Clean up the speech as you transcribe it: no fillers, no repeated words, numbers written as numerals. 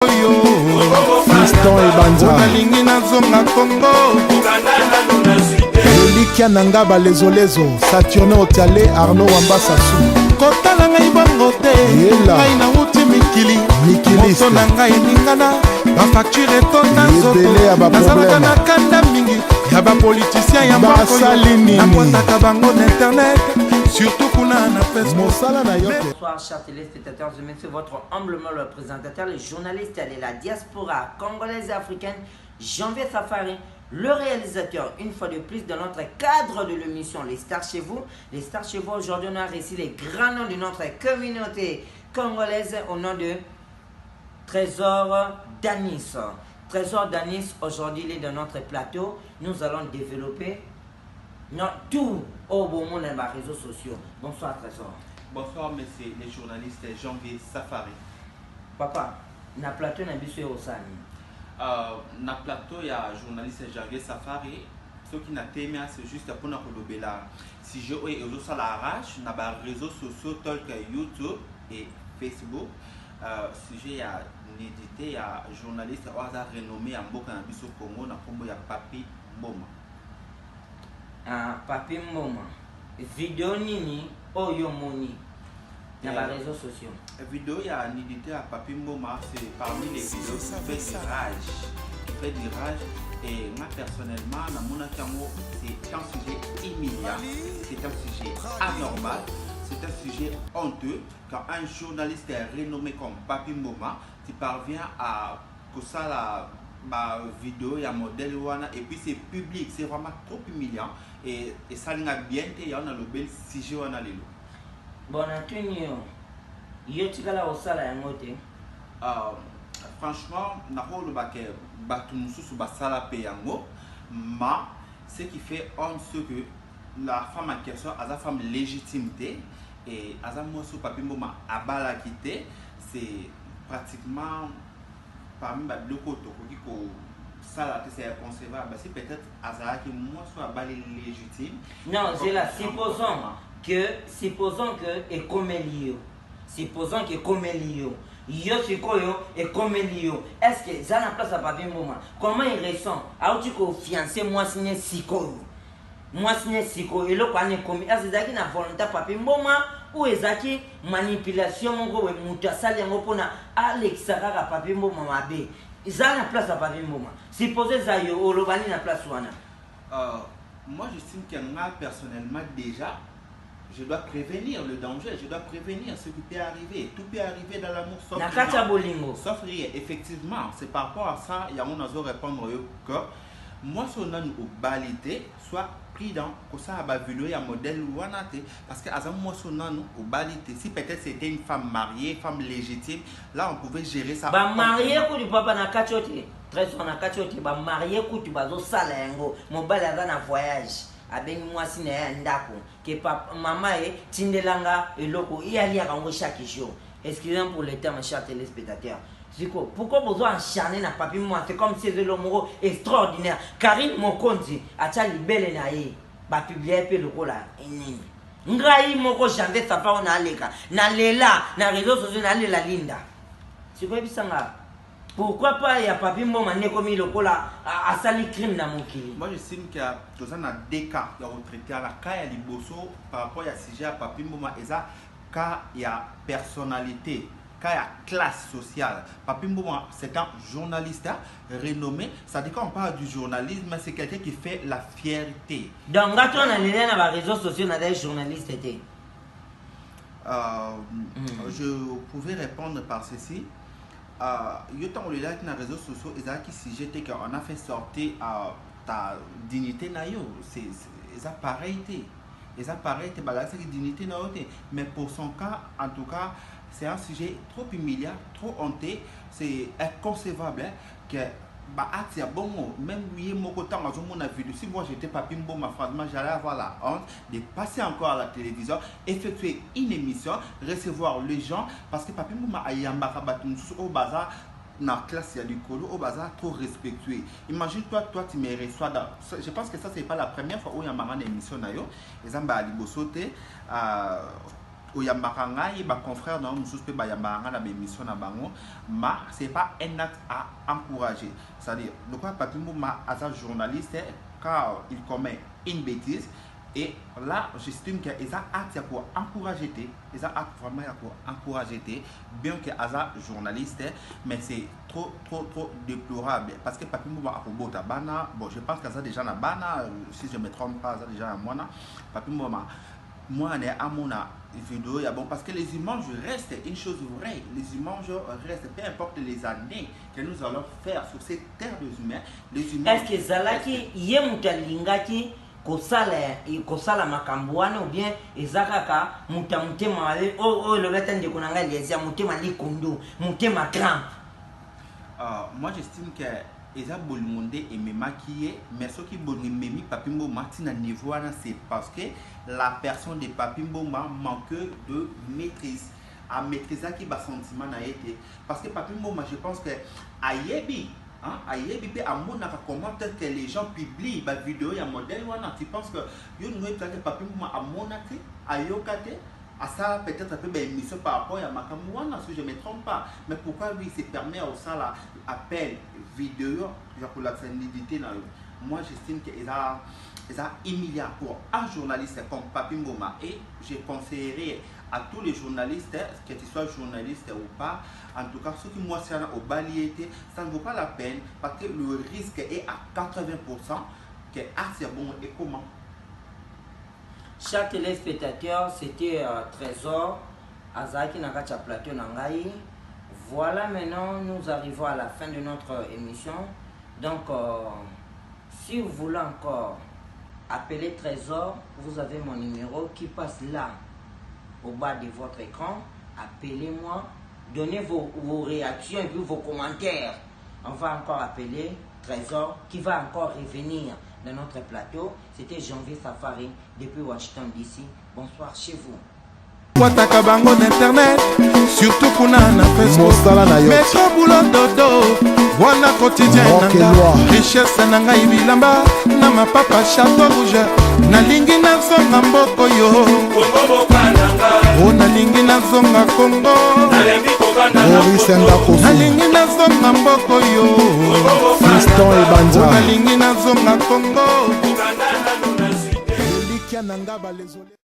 Fiston et Banza Elikia Nangaba les Olezo Saturne Otiale Arnaud Wamba Sassou Kotala ngai bango te ngai na uti mikili moto na ngai ningana bafacture etonda nzoto nazalaka na kanda mingi ya bapolitisien ya mbokoyo nakwataka bango na internet surtout kuna na Facebook. Bonsoir chers téléspectateurs, je mets votre humblement le présentateur, le journaliste de la diaspora congolaise et africaine, Janvier Safari, le réalisateur, une fois de plus, dans notre cadre de l'émission Les Stars chez vous. Les Stars chez vous, aujourd'hui, on a réussi les grands noms de notre communauté congolaise au nom de Trésor Danis. Trésor Danis, aujourd'hui, il est dans notre plateau. Nous allons développer tout au bon monde dans les réseaux sociaux. Bonsoir Trésor. Bonsoir monsieur les journalistes Janvier Safari. Papa, na plateau na biso au Sani. Na plateau il y a journaliste Janvier Safari. Ce qui n'a témé c'est juste pour nous relober là. Si je et aux la arrache na ba réseaux sociaux tels que YouTube et Facebook. Sujet il y a édité il y a journaliste au hasard renommé en Mboka na biso Congo na kombo ya Papi Mboma. Papi Mboma. Vidéo nini oyo moni dans les réseaux sociaux. Vidéo il y a une édité à Papi Mboma, c'est parmi les vidéos qui fait du rage. Et moi personnellement, dans mon amour, c'est un sujet immédiat, c'est un sujet anormal, c'est un sujet honteux quand un journaliste est renommé comme Papi Mboma, qui parvient à que ça la vidéo, il y a un modèle et puis c'est public, c'est vraiment trop humiliant et ça n'a bien été, il y a le bel sujet on a l'élo. Bon, Antonio, yotikala osala yango te. Franchement, na rôle baké batumusu su basala pe yango, mais ce qui fait honte c'est que la femme en question a sa femme légitimité et a sa mosu Papi Mboma a bala quitté, c'est pratiquement parmi les deux côtés qui ça c'est inconcevable. C'est peut-être Azara qui moi soit balé légitime. Non, c'est là. Supposons que est comme Elio. Supposons que comme Elio. Yo sikoyo est comme Elio. Est-ce que ça n'a place à Papi Mboma? Comment il ressent? Alors tu que fiancé moi signé sikoyo. Moi signé sikoyo. Et le quoi n'est comme est-ce que na volonté Papi Mboma ou ezaki manipulation mon gros muta sali ngo pona Alex Sarara Papi Mboma mabe. Ça n'a place à Papi Mboma. Supposez ça yo olobani na place wana. Moi j'estime que moi personnellement déjà je dois prévenir le danger, je dois prévenir ce qui peut arriver. Tout peut arriver dans l'amour sauf rien. Sauf rien. Effectivement, c'est par rapport à ça, il y a un autre répondre que moi, si on a une balité, soit pris dans que ça a vu un modèle ou un parce que à moi, si on a une balité, si peut-être c'était une femme mariée, femme légitime, là on pouvait gérer ça. Bah marié du papa na kachote, très on a kachote, bah marié tu bazo salengo, mon bal a un voyage. Avec moi si ndako que papa maman est tindelanga et loko il y a chaque jour. Excusez-moi pour le terme chers téléspectateurs. Pourquoi vous acharner na Papi Mboma? C'est comme si c'est l'homme extraordinaire. Karine Mokonzi a tali belle naïe ba publier pe loko la nini. Ngai moko Janvier Safari na aleka na lela na réseaux sociaux na lela linda. C'est quoi bisanga? Pourquoi pas il y a Papi Mboma né comme il a sali crime dans mon pays? Moi j'estime qu'il y a des cas qui ont retraité à la cas il y a Liboso par rapport à sujet à Papi Mboma et ça cas il y a personnalité, cas il y a classe sociale. Papi Mboma c'est un journaliste renommé, ça dit qu'on parle du journalisme c'est quelqu'un qui fait la fierté. Donc quand on a les réseaux sociaux on a des journalistes je pouvais répondre par ceci. Yotan on est là dans les réseaux sociaux et ça qui si j'étais qu'on a fait sortir ta dignité nayo c'est ça pareilité et ça pareilité bah c'est dignité nayo mais pour son cas en tout cas c'est un sujet trop humiliant trop honteux c'est inconcevable que bah atia bon même oui mon côté on a vu si moi j'étais Papi Mboma franchement j'allais avoir la honte de passer encore à la télévision effectuer une émission recevoir les gens parce que Papi Mboma a yambaka batum au bazar dans la classe il y a du colo au bazar trop respectueux. Imagine toi tu me reçois dans je pense que ça c'est pas la première fois où il y a maman émission nayo et ça bah libosote oyambaka ngai ba confrère na mususu pe bayambaka na bémission na bango ma c'est pas un acte à encourager, c'est-à-dire de quoi Papi Mboma as un journaliste quand il commet une bêtise et là j'estime que les actes pour encourager les actes vraiment pour encourager bien que as un journaliste mais c'est trop déplorable parce que Papi Mboma a robota bana bon je pense que ça déjà na bana si je me trompe pas ça déjà à moi Papi Mboma moi on est à mon vidéo bon parce que les images restent une chose vraie, les images restent peu importe les années que nous allons faire sur cette terre des humains, les images. Est-ce que zalaki yemutalingaki kosala makambo wana ou bien ezakaka mutema o le betande konanga lesia mutema likondo mutema cramp? Moi j'estime que ils ont bolmondé et me maquillé, mais ce qui bolmondé Papi Mboma à niveau c'est parce que la personne de Papi Mboma manque de maîtrise. À maîtriser qui va sentiment n'a été parce que Papi Mboma je pense que ayebi peut à mon comment peut-être que les gens publient la vidéo et un modèle wana tu penses que yo nous peut-être Papi Mboma à mon até ayokate à ça peut-être un peu émission par rapport à Makamouana si je ne me trompe pas mais pourquoi lui se permet au ça là appel vidéo pour la validité moi j'estime qu'ils a humilié pour un journaliste comme Papi Mboma et je conseillerais à tous les journalistes que tu sois journaliste ou pas en tout cas ceux qui moi c'est au baliété ça ne vaut pas la peine parce que le risque est à 80% que c'est bon et comment. Chers téléspectateurs, c'était Trésor Azaki Nakacha Plateau Nangaï. Voilà, maintenant nous arrivons à la fin de notre émission. Donc, si vous voulez encore appeler Trésor, vous avez mon numéro qui passe là, au bas de votre écran. Appelez-moi, donnez vos réactions et puis vos commentaires. On va encore appeler Trésor qui va encore revenir dans notre plateau. C'était Janvier Safari depuis Washington DC. Bonsoir chez vous. Wataka bango internet surtout kuna na Facebook mais ko boulot dodo wana quotidien nanga richesse nanga ibilamba na mapapa chateau rouge nalingi nazonga mboko yo nalingi nazonga Congo nalingi nazonga mboko yo Fiston Ebanja nalingi nazonga Congo Elikia Nanga Balezole